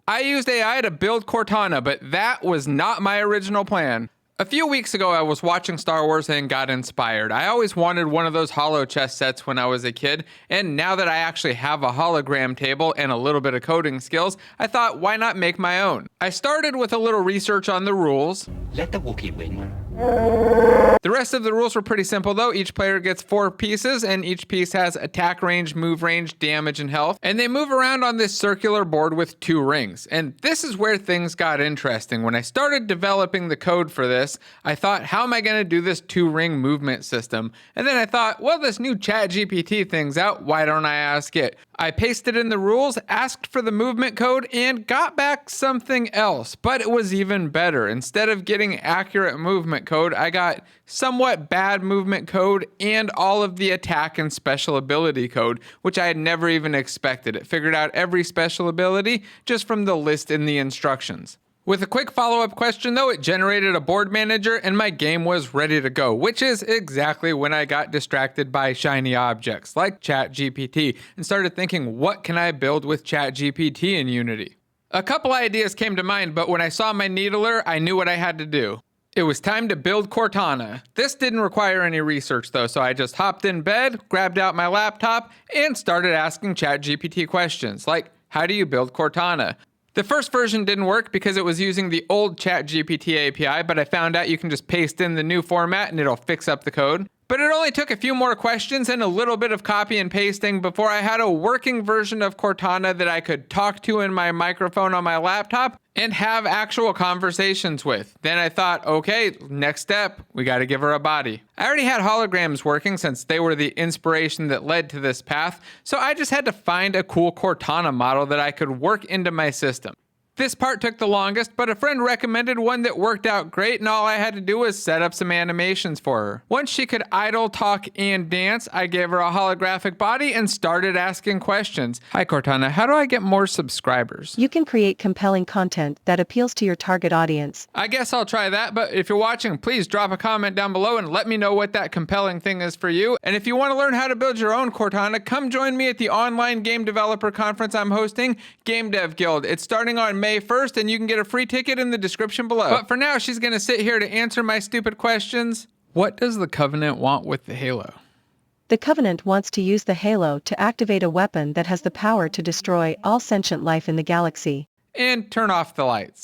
I used AI to build Cortana, but that was not my original plan. A few weeks ago, I was watching Star Wars and got inspired. I always wanted one of those holo chess sets when I was a kid, and now that I actually have a hologram table and a little bit of coding skills, I thought, why not make my own? I started with a little research on the rules. Let the Wookiee win. The rest of the rules were pretty simple though. Each player gets 4 pieces, and each piece has attack range, move range, damage, and health. And they move around on this circular board with 2 rings. And this is where things got interesting. When I started developing the code for this, I thought, how am I going to do this 2-ring movement system? And then I thought, well, this new ChatGPT thing's out. Why don't I ask it? I pasted in the rules, asked for the movement code, and got back something else. But it was even better. Instead of getting accurate movement code, I got somewhat bad movement code and all of the attack and special ability code, which I had never even expected. It figured out every special ability just from the list in the instructions. With a quick follow-up question though, it generated a board manager and my game was ready to go, which is exactly when I got distracted by shiny objects like ChatGPT and started thinking, what can I build with ChatGPT in Unity? A couple ideas came to mind, but when I saw my needler, I knew what I had to do. It was time to build Cortana. This didn't require any research though, so I just hopped in bed, grabbed out my laptop, and started asking ChatGPT questions like, how do you build Cortana? The first version didn't work because it was using the old ChatGPT API, but I found out you can just paste in the new format and it'll fix up the code. But it only took a few more questions and a little bit of copy and pasting before I had a working version of Cortana that I could talk to in my microphone on my laptop and have actual conversations with. Then I thought, okay, next step, we gotta give her a body. I already had holograms working since they were the inspiration that led to this path, so I just had to find a cool Cortana model that I could work into my system. This part took the longest, but a friend recommended one that worked out great, and all I had to do was set up some animations for her. Once she could idle, talk, and dance, I gave her a holographic body and started asking questions. Hi Cortana, how do I get more subscribers? You can create compelling content that appeals to your target audience. I guess I'll try that, but if you're watching, please drop a comment down below and let me know what that compelling thing is for you. And if you want to learn how to build your own Cortana, come join me at the online game developer conference I'm hosting, GameDev Guild. It's starting on May 1st, and you can get a free ticket in the description below. But for now, she's gonna sit here to answer my stupid questions. What does the Covenant want with the Halo? The Covenant wants to use the Halo to activate a weapon that has the power to destroy all sentient life in the galaxy. And turn off the lights.